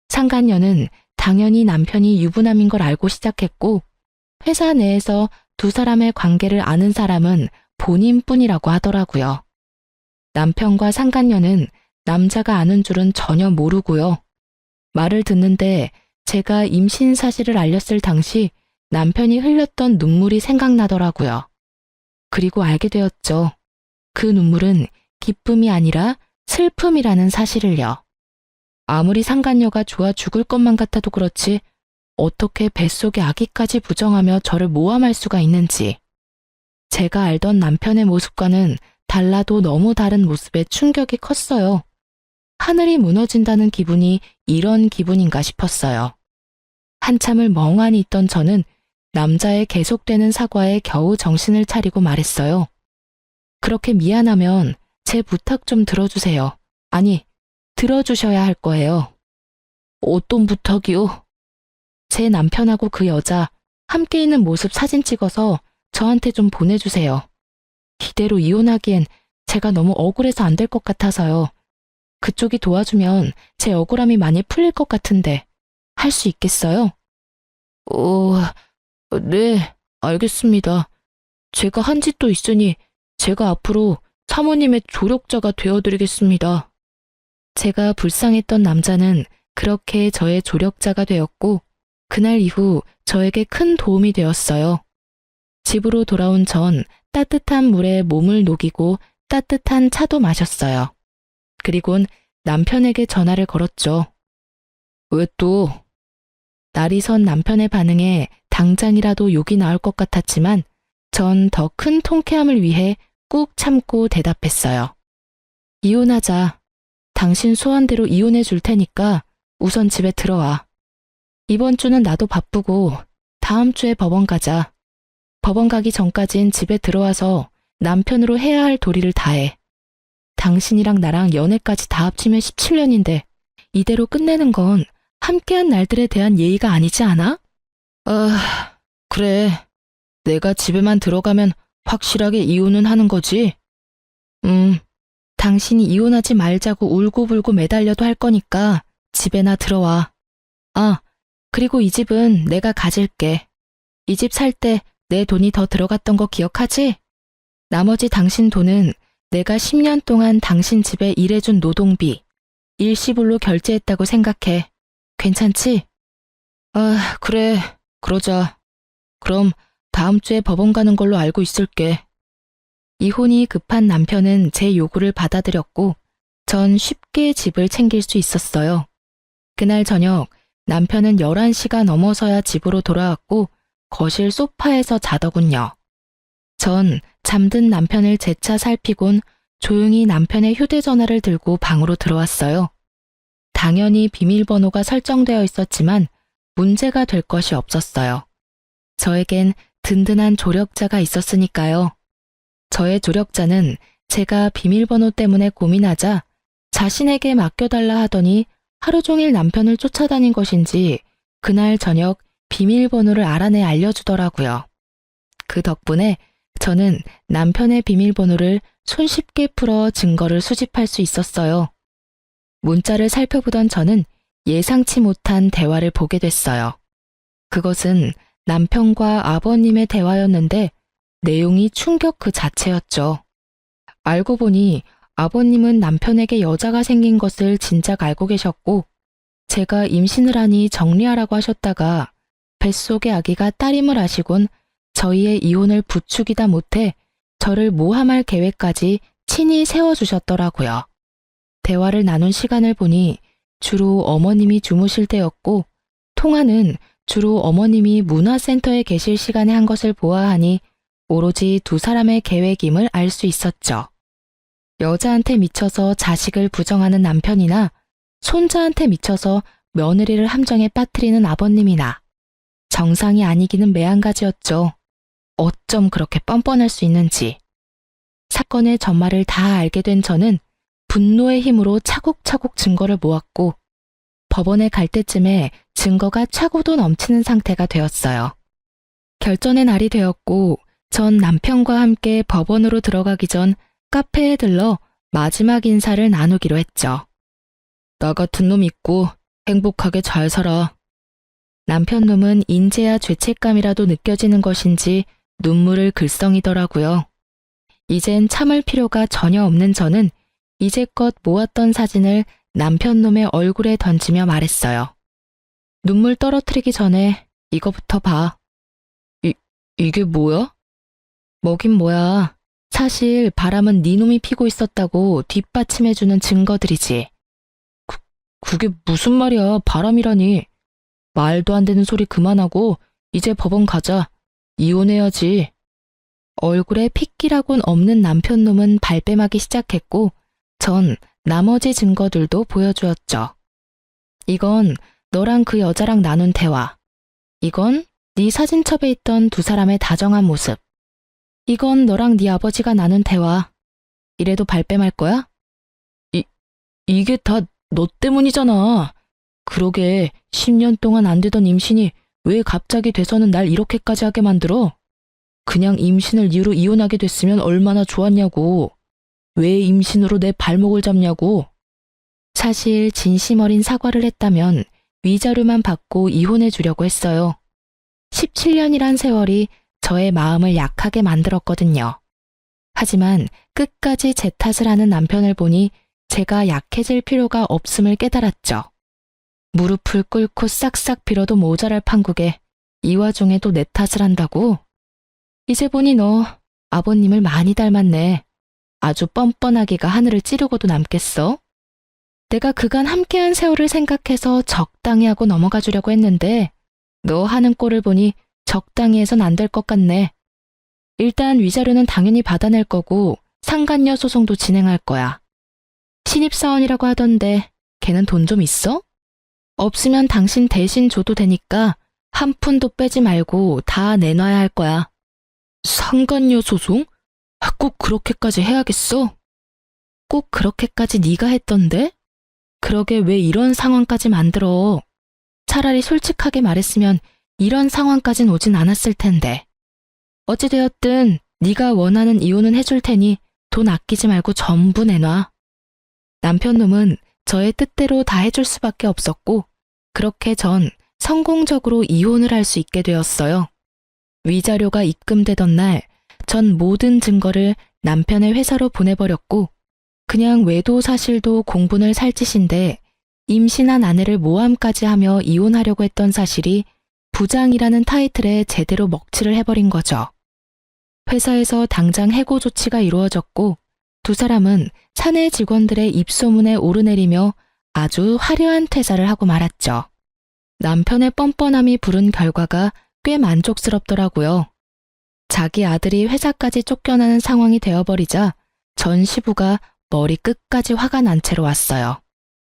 상간녀는 당연히 남편이 유부남인 걸 알고 시작했고, 회사 내에서 두 사람의 관계를 아는 사람은 본인뿐이라고 하더라고요. 남편과 상간녀는 남자가 아는 줄은 전혀 모르고요. 말을 듣는데 제가 임신 사실을 알렸을 당시 남편이 흘렸던 눈물이 생각나더라고요. 그리고 알게 되었죠. 그 눈물은 기쁨이 아니라 슬픔이라는 사실을요. 아무리 상간녀가 좋아 죽을 것만 같아도 그렇지 어떻게 뱃속에 아기까지 부정하며 저를 모함할 수가 있는지. 제가 알던 남편의 모습과는 달라도 너무 다른 모습에 충격이 컸어요. 하늘이 무너진다는 기분이 이런 기분인가 싶었어요. 한참을 멍하니 있던 저는 남자의 계속되는 사과에 겨우 정신을 차리고 말했어요. 그렇게 미안하면 제 부탁 좀 들어주세요. 아니, 들어주셔야 할 거예요. 어떤 부탁이요? 제 남편하고 그 여자 함께 있는 모습 사진 찍어서 저한테 좀 보내주세요. 이대로 이혼하기엔 제가 너무 억울해서 안 될 것 같아서요. 그쪽이 도와주면 제 억울함이 많이 풀릴 것 같은데 할 수 있겠어요? 네, 알겠습니다. 제가 한 짓도 있으니 제가 앞으로 사모님의 조력자가 되어드리겠습니다. 제가 불쌍했던 남자는 그렇게 저의 조력자가 되었고 그날 이후 저에게 큰 도움이 되었어요. 집으로 돌아온 전 따뜻한 물에 몸을 녹이고 따뜻한 차도 마셨어요. 그리곤 남편에게 전화를 걸었죠. 왜 또? 날이 선 남편의 반응에 당장이라도 욕이 나올 것 같았지만 전 더 큰 통쾌함을 위해 꾹 참고 대답했어요. 이혼하자. 당신 소원대로 이혼해 줄 테니까 우선 집에 들어와. 이번 주는 나도 바쁘고 다음 주에 법원 가자. 법원 가기 전까진 집에 들어와서 남편으로 해야 할 도리를 다해. 당신이랑 나랑 연애까지 다 합치면 17년인데 이대로 끝내는 건 함께한 날들에 대한 예의가 아니지 않아? 그래. 내가 집에만 들어가면 확실하게 이혼은 하는 거지? 당신이 이혼하지 말자고 울고불고 매달려도 할 거니까 집에나 들어와. 그리고 이 집은 내가 가질게. 이 집 살 때 내 돈이 더 들어갔던 거 기억하지? 나머지 당신 돈은 내가 10년 동안 당신 집에 일해준 노동비, 일시불로 결제했다고 생각해. 괜찮지? 그래. 그러자. 그럼 다음 주에 법원 가는 걸로 알고 있을게. 이혼이 급한 남편은 제 요구를 받아들였고 전 쉽게 집을 챙길 수 있었어요. 그날 저녁 남편은 11시가 넘어서야 집으로 돌아왔고 거실 소파에서 자더군요. 전 잠든 남편을 재차 살피곤 조용히 남편의 휴대전화를 들고 방으로 들어왔어요. 당연히 비밀번호가 설정되어 있었지만 문제가 될 것이 없었어요. 저에겐 든든한 조력자가 있었으니까요. 저의 조력자는 제가 비밀번호 때문에 고민하자 자신에게 맡겨달라 하더니 하루 종일 남편을 쫓아다닌 것인지 그날 저녁 비밀번호를 알아내 알려주더라고요. 그 덕분에 저는 남편의 비밀번호를 손쉽게 풀어 증거를 수집할 수 있었어요. 문자를 살펴보던 저는 예상치 못한 대화를 보게 됐어요. 그것은 남편과 아버님의 대화였는데 내용이 충격 그 자체였죠. 알고 보니 아버님은 남편에게 여자가 생긴 것을 진작 알고 계셨고 제가 임신을 하니 정리하라고 하셨다가 뱃속의 아기가 딸임을 아시곤 저희의 이혼을 부추기다 못해 저를 모함할 계획까지 친히 세워주셨더라고요. 대화를 나눈 시간을 보니 주로 어머님이 주무실 때였고 통화는 주로 어머님이 문화센터에 계실 시간에 한 것을 보아하니 오로지 두 사람의 계획임을 알 수 있었죠. 여자한테 미쳐서 자식을 부정하는 남편이나 손자한테 미쳐서 며느리를 함정에 빠뜨리는 아버님이나 정상이 아니기는 매한가지였죠. 어쩜 그렇게 뻔뻔할 수 있는지. 사건의 전말을 다 알게 된 저는 분노의 힘으로 차곡차곡 증거를 모았고 법원에 갈 때쯤에 증거가 차고도 넘치는 상태가 되었어요. 결전의 날이 되었고 전 남편과 함께 법원으로 들어가기 전 카페에 들러 마지막 인사를 나누기로 했죠. 나 같은 놈 있고 행복하게 잘 살아. 남편 놈은 인재야 죄책감이라도 느껴지는 것인지 눈물을 글썽이더라고요. 이젠 참을 필요가 전혀 없는 저는 이제껏 모았던 사진을 남편 놈의 얼굴에 던지며 말했어요. 눈물 떨어뜨리기 전에 이거부터 봐. 이게 뭐야? 뭐긴 뭐야. 사실 바람은 네 놈이 피고 있었다고 뒷받침해주는 증거들이지. 그게 무슨 말이야, 바람이라니. 말도 안 되는 소리 그만하고 이제 법원 가자. 이혼해야지. 얼굴에 핏기라곤 없는 남편 놈은 발뺌하기 시작했고 전 나머지 증거들도 보여주었죠. 이건 너랑 그 여자랑 나눈 대화. 이건 네 사진첩에 있던 두 사람의 다정한 모습. 이건 너랑 네 아버지가 나눈 대화. 이래도 발뺌할 거야? 이게 다 너 때문이잖아. 그러게 10년 동안 안 되던 임신이 왜 갑자기 돼서는 날 이렇게까지 하게 만들어? 그냥 임신을 이유로 이혼하게 됐으면 얼마나 좋았냐고. 왜 임신으로 내 발목을 잡냐고. 사실 진심 어린 사과를 했다면 위자료만 받고 이혼해 주려고 했어요. 17년이란 세월이 저의 마음을 약하게 만들었거든요. 하지만 끝까지 제 탓을 하는 남편을 보니 제가 약해질 필요가 없음을 깨달았죠. 무릎을 꿇고 싹싹 빌어도 모자랄 판국에 이 와중에도 내 탓을 한다고? 이제 보니 너 아버님을 많이 닮았네. 아주 뻔뻔하기가 하늘을 찌르고도 남겠어? 내가 그간 함께한 세월을 생각해서 적당히 하고 넘어가 주려고 했는데 너 하는 꼴을 보니 적당히 해선 안 될 것 같네. 일단 위자료는 당연히 받아낼 거고 상간녀 소송도 진행할 거야. 신입사원이라고 하던데 걔는 돈 좀 있어? 없으면 당신 대신 줘도 되니까 한 푼도 빼지 말고 다 내놔야 할 거야. 상간녀 소송? 꼭 그렇게까지 해야겠어? 꼭 그렇게까지 네가 했던데? 그러게 왜 이런 상황까지 만들어? 차라리 솔직하게 말했으면 이런 상황까진 오진 않았을 텐데. 어찌되었든 네가 원하는 이혼은 해줄 테니 돈 아끼지 말고 전부 내놔. 남편 놈은 저의 뜻대로 다 해줄 수밖에 없었고 그렇게 전 성공적으로 이혼을 할 수 있게 되었어요. 위자료가 입금되던 날 전 모든 증거를 남편의 회사로 보내버렸고 그냥 외도 사실도 공분을 살 짓인데 임신한 아내를 모함까지 하며 이혼하려고 했던 사실이 부장이라는 타이틀에 제대로 먹칠을 해버린 거죠. 회사에서 당장 해고 조치가 이루어졌고 두 사람은 사내 직원들의 입소문에 오르내리며 아주 화려한 퇴사를 하고 말았죠. 남편의 뻔뻔함이 부른 결과가 꽤 만족스럽더라고요. 자기 아들이 회사까지 쫓겨나는 상황이 되어버리자 전 시부가 머리 끝까지 화가 난 채로 왔어요.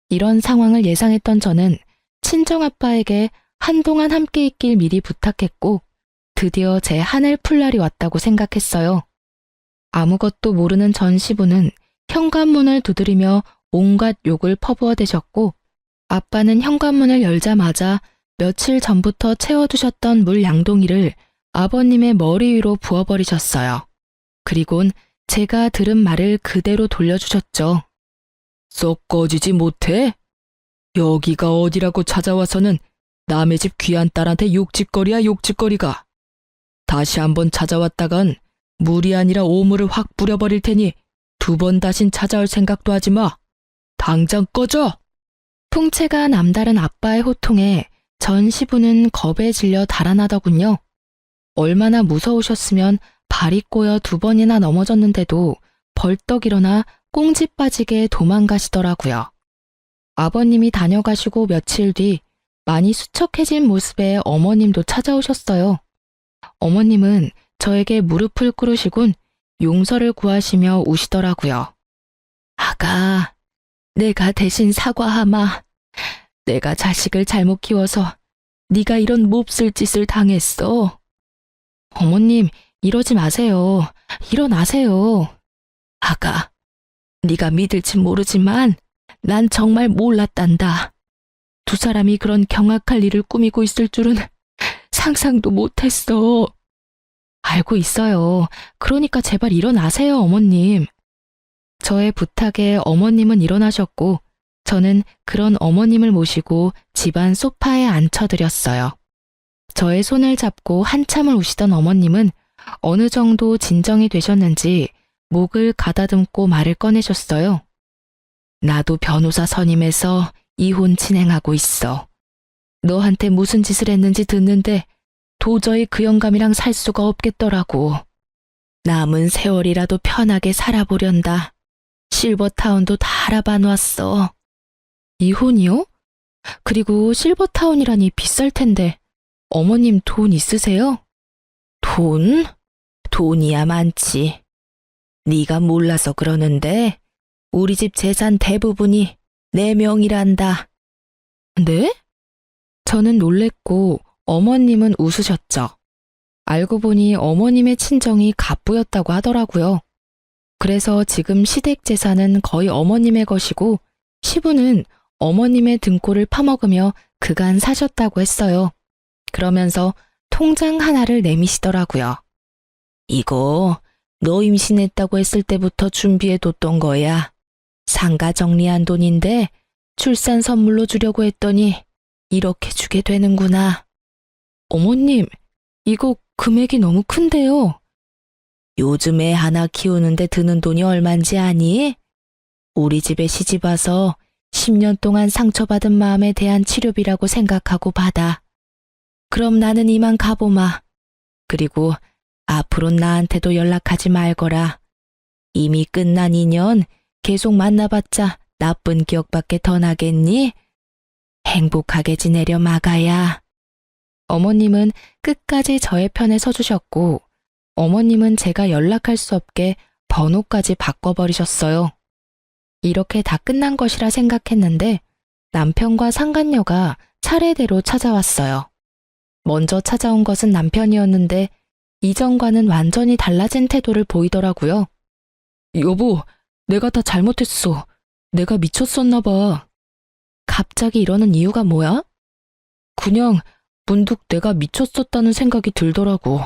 이런 상황을 예상했던 저는 친정아빠에게 한동안 함께 있길 미리 부탁했고 드디어 제 한을 풀 날이 왔다고 생각했어요. 아무것도 모르는 전 시부는 현관문을 두드리며 온갖 욕을 퍼부어대셨고 아빠는 현관문을 열자마자 며칠 전부터 채워두셨던 물 양동이를 아버님의 머리 위로 부어버리셨어요. 그리곤 제가 들은 말을 그대로 돌려주셨죠. 썩 꺼지지 못해? 여기가 어디라고 찾아와서는 남의 집 귀한 딸한테 욕짓거리야 욕짓거리가. 다시 한번 찾아왔다간 물이 아니라 오물을 확 뿌려버릴 테니 2번 다신 찾아올 생각도 하지 마. 당장 꺼져! 풍채가 남다른 아빠의 호통에 전 시부는 겁에 질려 달아나더군요. 얼마나 무서우셨으면 발이 꼬여 2번이나 넘어졌는데도 벌떡 일어나 꽁지 빠지게 도망가시더라고요. 아버님이 다녀가시고 며칠 뒤 많이 수척해진 모습의 어머님도 찾아오셨어요. 어머님은 저에게 무릎을 꿇으시곤 용서를 구하시며 우시더라고요. 아가, 내가 대신 사과하마. 내가 자식을 잘못 키워서 네가 이런 몹쓸 짓을 당했어. 어머님, 이러지 마세요. 일어나세요. 아가, 네가 믿을진 모르지만 난 정말 몰랐단다. 2 사람이 그런 경악할 일을 꾸미고 있을 줄은 상상도 못했어. 알고 있어요. 그러니까 제발 일어나세요, 어머님. 저의 부탁에 어머님은 일어나셨고 저는 그런 어머님을 모시고 집안 소파에 앉혀드렸어요. 저의 손을 잡고 한참을 우시던 어머님은 어느 정도 진정이 되셨는지 목을 가다듬고 말을 꺼내셨어요. 나도 변호사 선임해서 이혼 진행하고 있어. 너한테 무슨 짓을 했는지 듣는데 도저히 그 영감이랑 살 수가 없겠더라고. 남은 세월이라도 편하게 살아보련다. 실버타운도 다 알아봐 놨어. 이혼이요? 그리고 실버타운이라니 비쌀 텐데 어머님 돈 있으세요? 돈? 돈이야 많지. 네가 몰라서 그러는데 우리 집 재산 대부분이 내 명이란다. 네? 저는 놀랬고 어머님은 웃으셨죠. 알고 보니 어머님의 친정이 갑부였다고 하더라고요. 그래서 지금 시댁 재산은 거의 어머님의 것이고 시부는 어머님의 등골을 파먹으며 그간 사셨다고 했어요. 그러면서 통장 하나를 내미시더라고요. 이거 너 임신했다고 했을 때부터 준비해뒀던 거야. 상가 정리한 돈인데 출산 선물로 주려고 했더니 이렇게 주게 되는구나. 어머님, 이거 금액이 너무 큰데요. 요즘 애 하나 키우는데 드는 돈이 얼만지 아니? 우리 집에 시집 와서 10년 동안 상처받은 마음에 대한 치료비라고 생각하고 받아. 그럼 나는 이만 가보마. 그리고 앞으론 나한테도 연락하지 말거라. 이미 끝난 인연 계속 만나봤자 나쁜 기억밖에 더 나겠니? 행복하게 지내려 마가야. 어머님은 끝까지 저의 편에 서주셨고 어머님은 제가 연락할 수 없게 번호까지 바꿔버리셨어요. 이렇게 다 끝난 것이라 생각했는데 남편과 상간녀가 차례대로 찾아왔어요. 먼저 찾아온 것은 남편이었는데 이전과는 완전히 달라진 태도를 보이더라고요. 여보, 내가 다 잘못했어. 내가 미쳤었나 봐. 갑자기 이러는 이유가 뭐야? 그냥 문득 내가 미쳤었다는 생각이 들더라고.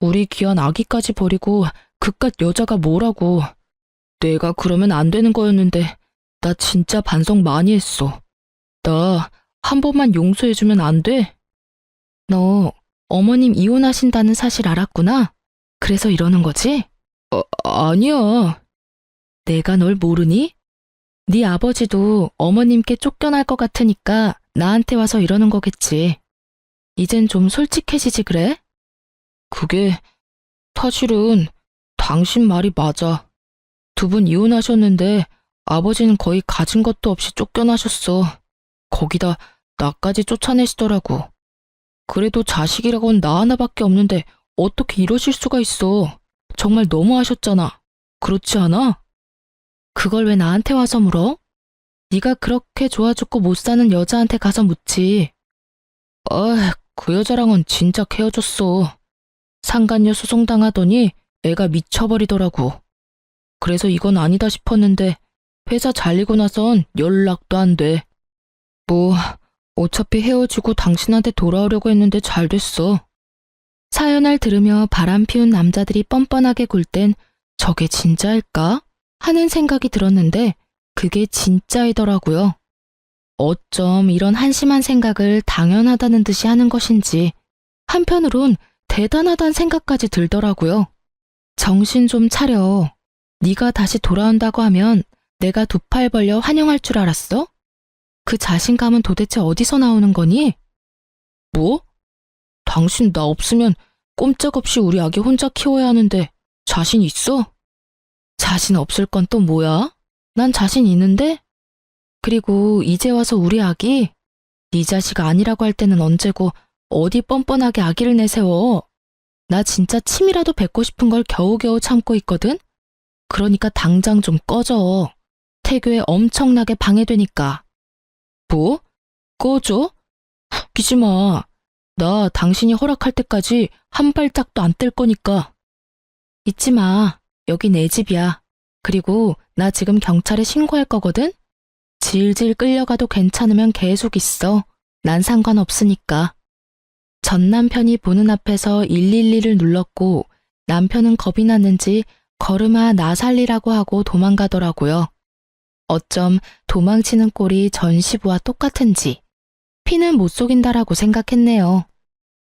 우리 귀한 아기까지 버리고 그깟 여자가 뭐라고. 내가 그러면 안 되는 거였는데 나 진짜 반성 많이 했어. 나 한 번만 용서해주면 안 돼? 너 어머님 이혼하신다는 사실 알았구나? 그래서 이러는 거지? 아니야. 내가 널 모르니? 네 아버지도 어머님께 쫓겨날 것 같으니까 나한테 와서 이러는 거겠지. 이젠 좀 솔직해지지 그래? 그게 사실은 당신 말이 맞아. 2분 이혼하셨는데 아버지는 거의 가진 것도 없이 쫓겨나셨어. 거기다 나까지 쫓아내시더라고. 그래도 자식이라곤 나 하나밖에 없는데 어떻게 이러실 수가 있어. 정말 너무하셨잖아. 그렇지 않아? 그걸 왜 나한테 와서 물어? 네가 그렇게 좋아 죽고 못 사는 여자한테 가서 묻지. 그 여자랑은 진짜 헤어졌어. 상간녀 소송당하더니 애가 미쳐버리더라고. 그래서 이건 아니다 싶었는데 회사 잘리고 나선 연락도 안 돼. 뭐 어차피 헤어지고 당신한테 돌아오려고 했는데 잘 됐어. 사연을 들으며 바람 피운 남자들이 뻔뻔하게 굴 땐 저게 진짜일까? 하는 생각이 들었는데 그게 진짜이더라고요. 어쩜 이런 한심한 생각을 당연하다는 듯이 하는 것인지 한편으론 대단하다는 생각까지 들더라고요. 정신 좀 차려. 네가 다시 돌아온다고 하면 내가 두 팔 벌려 환영할 줄 알았어? 그 자신감은 도대체 어디서 나오는 거니? 뭐? 당신 나 없으면 꼼짝없이 우리 아기 혼자 키워야 하는데 자신 있어? 자신 없을 건 또 뭐야? 난 자신 있는데? 그리고 이제 와서 우리 아기? 네 자식 아니라고 할 때는 언제고 어디 뻔뻔하게 아기를 내세워. 나 진짜 침이라도 뱉고 싶은 걸 겨우겨우 참고 있거든? 그러니까 당장 좀 꺼져. 태교에 엄청나게 방해되니까. 뭐? 꺼져? 웃기지 마. 나 당신이 허락할 때까지 한 발짝도 안 뗄 거니까. 잊지 마. 여기 내 집이야. 그리고 나 지금 경찰에 신고할 거거든? 질질 끌려가도 괜찮으면 계속 있어. 난 상관없으니까. 전 남편이 보는 앞에서 112를 눌렀고 남편은 겁이 났는지 걸음아 나 살리라고 하고 도망가더라고요. 어쩜 도망치는 꼴이 전 시부와 똑같은지 피는 못 속인다라고 생각했네요.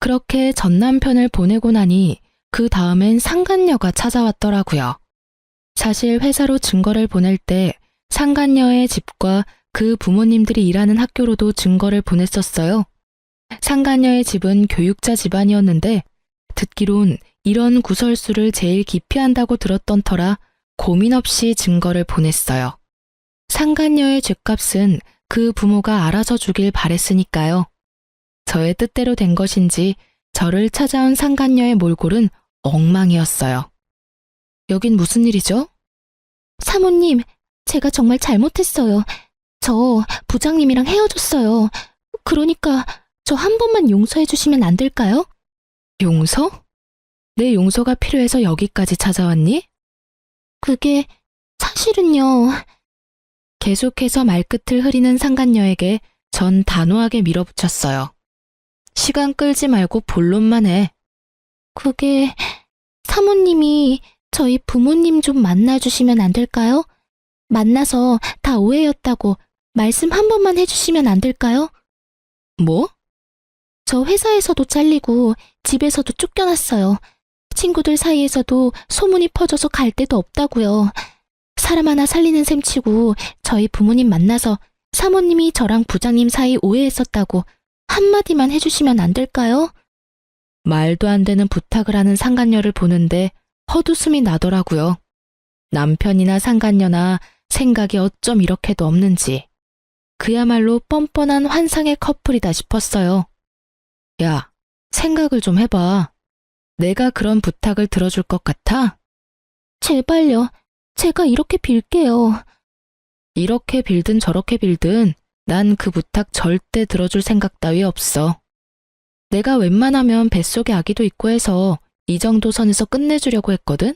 그렇게 전 남편을 보내고 나니 그 다음엔 상간녀가 찾아왔더라고요. 사실 회사로 증거를 보낼 때 상간녀의 집과 그 부모님들이 일하는 학교로도 증거를 보냈었어요. 상간녀의 집은 교육자 집안이었는데 듣기론 이런 구설수를 제일 기피한다고 들었던 터라 고민 없이 증거를 보냈어요. 상간녀의 죗값은 그 부모가 알아서 주길 바랬으니까요. 저의 뜻대로 된 것인지 저를 찾아온 상간녀의 몰골은 엉망이었어요. 여긴 무슨 일이죠? 사모님, 제가 정말 잘못했어요. 저 부장님이랑 헤어졌어요. 그러니까 저 한 번만 용서해 주시면 안 될까요? 용서? 내 용서가 필요해서 여기까지 찾아왔니? 그게 사실은요. 계속해서 말끝을 흐리는 상간녀에게 전 단호하게 밀어붙였어요. 시간 끌지 말고 본론만 해. 그게 사모님이 저희 부모님 좀 만나주시면 안 될까요? 만나서 다 오해였다고 말씀 한 번만 해주시면 안 될까요? 뭐? 저 회사에서도 잘리고 집에서도 쫓겨났어요. 친구들 사이에서도 소문이 퍼져서 갈 데도 없다고요. 사람 하나 살리는 셈치고 저희 부모님 만나서 사모님이 저랑 부장님 사이 오해했었다고 한마디만 해주시면 안 될까요? 말도 안 되는 부탁을 하는 상간녀를 보는데 헛웃음이 나더라고요. 남편이나 상간녀나 생각이 어쩜 이렇게도 없는지. 그야말로 뻔뻔한 환상의 커플이다 싶었어요. 야, 생각을 좀 해봐. 내가 그런 부탁을 들어줄 것 같아? 제발요. 제가 이렇게 빌게요. 이렇게 빌든 저렇게 빌든 난 그 부탁 절대 들어줄 생각 따위 없어. 내가 웬만하면 뱃속에 아기도 있고 해서 이 정도 선에서 끝내주려고 했거든?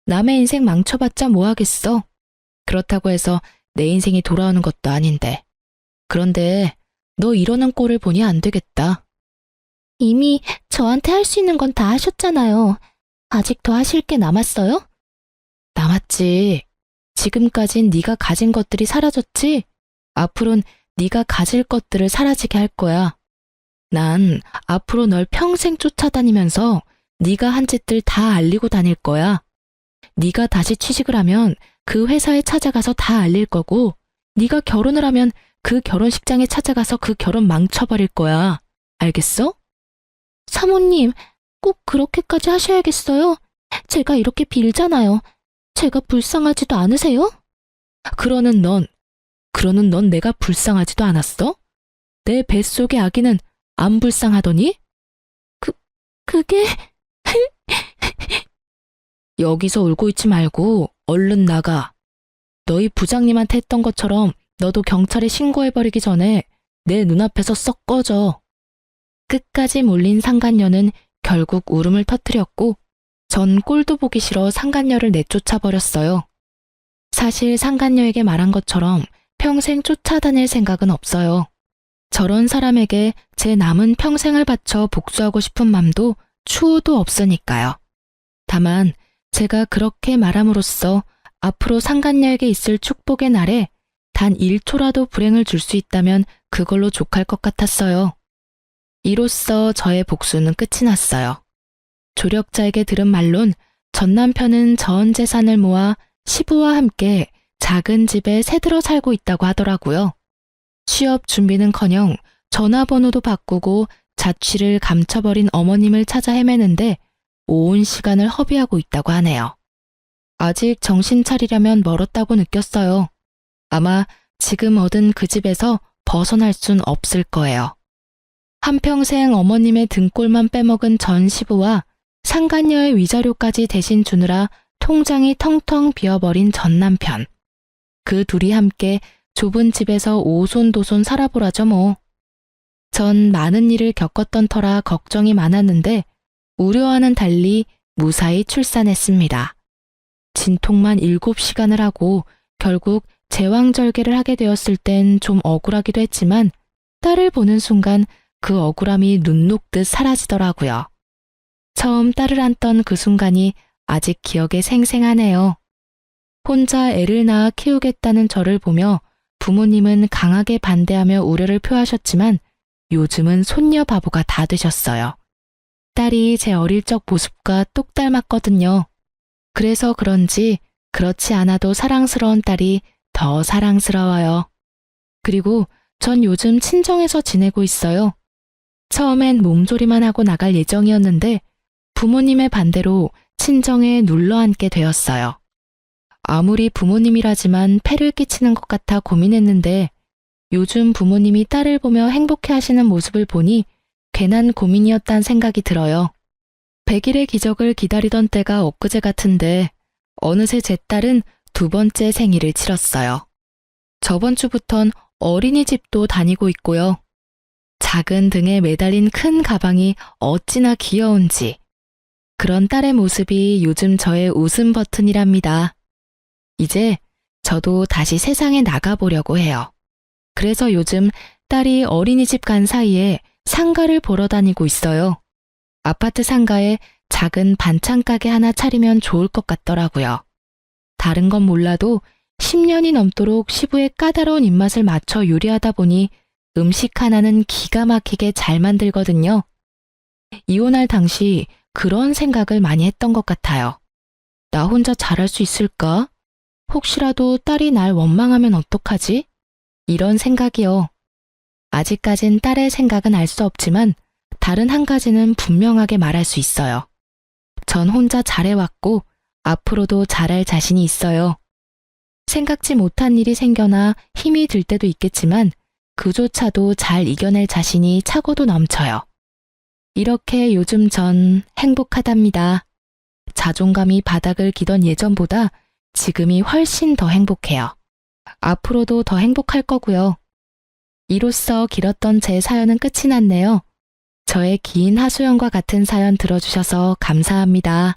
남의 인생 망쳐봤자 뭐하겠어. 그렇다고 해서 내 인생이 돌아오는 것도 아닌데. 그런데 너 이러는 꼴을 보니 안 되겠다. 이미 저한테 할 수 있는 건 다 하셨잖아요. 아직 더 하실 게 남았어요? 남았지. 지금까진 네가 가진 것들이 사라졌지? 앞으론 네가 가질 것들을 사라지게 할 거야. 난 앞으로 널 평생 쫓아다니면서 네가 한 짓들 다 알리고 다닐 거야. 네가 다시 취직을 하면 그 회사에 찾아가서 다 알릴 거고, 네가 결혼을 하면 그 결혼식장에 찾아가서 그 결혼 망쳐버릴 거야. 알겠어? 사모님, 꼭 그렇게까지 하셔야겠어요? 제가 이렇게 빌잖아요. 제가 불쌍하지도 않으세요? 그러는 넌 내가 불쌍하지도 않았어? 내 뱃속의 아기는 안 불쌍하더니? 그게... 여기서 울고 있지 말고 얼른 나가. 너희 부장님한테 했던 것처럼 너도 경찰에 신고해버리기 전에 내 눈앞에서 썩 꺼져. 끝까지 몰린 상간녀는 결국 울음을 터뜨렸고 전 꼴도 보기 싫어 상간녀를 내쫓아버렸어요. 사실 상간녀에게 말한 것처럼 평생 쫓아다닐 생각은 없어요. 저런 사람에게 제 남은 평생을 바쳐 복수하고 싶은 맘도 추호도 없으니까요. 다만 제가 그렇게 말함으로써 앞으로 상간녀에게 있을 축복의 날에 단 1초라도 불행을 줄 수 있다면 그걸로 족할 것 같았어요. 이로써 저의 복수는 끝이 났어요. 조력자에게 들은 말론 전 남편은 전 재산을 모아 시부와 함께 작은 집에 새들어 살고 있다고 하더라고요. 취업 준비는커녕 전화번호도 바꾸고 자취를 감춰버린 어머님을 찾아 헤매는데 온 시간을 허비하고 있다고 하네요. 아직 정신 차리려면 멀었다고 느꼈어요. 아마 지금 얻은 그 집에서 벗어날 순 없을 거예요. 한평생 어머님의 등골만 빼먹은 전 시부와 상간녀의 위자료까지 대신 주느라 통장이 텅텅 비어버린 전 남편. 그 둘이 함께 좁은 집에서 오손도손 살아보라죠 뭐. 전 많은 일을 겪었던 터라 걱정이 많았는데 우려와는 달리 무사히 출산했습니다. 진통만 7시간을 하고 결국 제왕절개를 하게 되었을 땐 좀 억울하기도 했지만 딸을 보는 순간 그 억울함이 눈 녹듯 사라지더라고요. 처음 딸을 안던 그 순간이 아직 기억에 생생하네요. 혼자 애를 낳아 키우겠다는 저를 보며 부모님은 강하게 반대하며 우려를 표하셨지만 요즘은 손녀 바보가 다 되셨어요. 딸이 제 어릴 적 모습과 똑 닮았거든요. 그래서 그런지 그렇지 않아도 사랑스러운 딸이 더 사랑스러워요. 그리고 전 요즘 친정에서 지내고 있어요. 처음엔 몸조리만 하고 나갈 예정이었는데 부모님의 반대로 친정에 눌러앉게 되었어요. 아무리 부모님이라지만 폐를 끼치는 것 같아 고민했는데 요즘 부모님이 딸을 보며 행복해하시는 모습을 보니 괜한 고민이었단 생각이 들어요. 100일의 기적을 기다리던 때가 엊그제 같은데 어느새 제 딸은 2번째 생일을 치렀어요. 저번 주부턴 어린이집도 다니고 있고요. 작은 등에 매달린 큰 가방이 어찌나 귀여운지. 그런 딸의 모습이 요즘 저의 웃음 버튼이랍니다. 이제 저도 다시 세상에 나가보려고 해요. 그래서 요즘 딸이 어린이집 간 사이에 상가를 보러 다니고 있어요. 아파트 상가에 작은 반찬 가게 하나 차리면 좋을 것 같더라고요. 다른 건 몰라도 10년이 넘도록 시부의 까다로운 입맛을 맞춰 요리하다 보니 음식 하나는 기가 막히게 잘 만들거든요. 이혼할 당시 그런 생각을 많이 했던 것 같아요. 나 혼자 잘할 수 있을까? 혹시라도 딸이 날 원망하면 어떡하지? 이런 생각이요. 아직까진 딸의 생각은 알 수 없지만 다른 한 가지는 분명하게 말할 수 있어요. 전 혼자 잘해왔고 앞으로도 잘할 자신이 있어요. 생각지 못한 일이 생겨나 힘이 들 때도 있겠지만 그조차도 잘 이겨낼 자신이 차고도 넘쳐요. 이렇게 요즘 전 행복하답니다. 자존감이 바닥을 기던 예전보다 지금이 훨씬 더 행복해요. 앞으로도 더 행복할 거고요. 이로써 길었던 제 사연은 끝이 났네요. 저의 긴 하소연과 같은 사연 들어주셔서 감사합니다.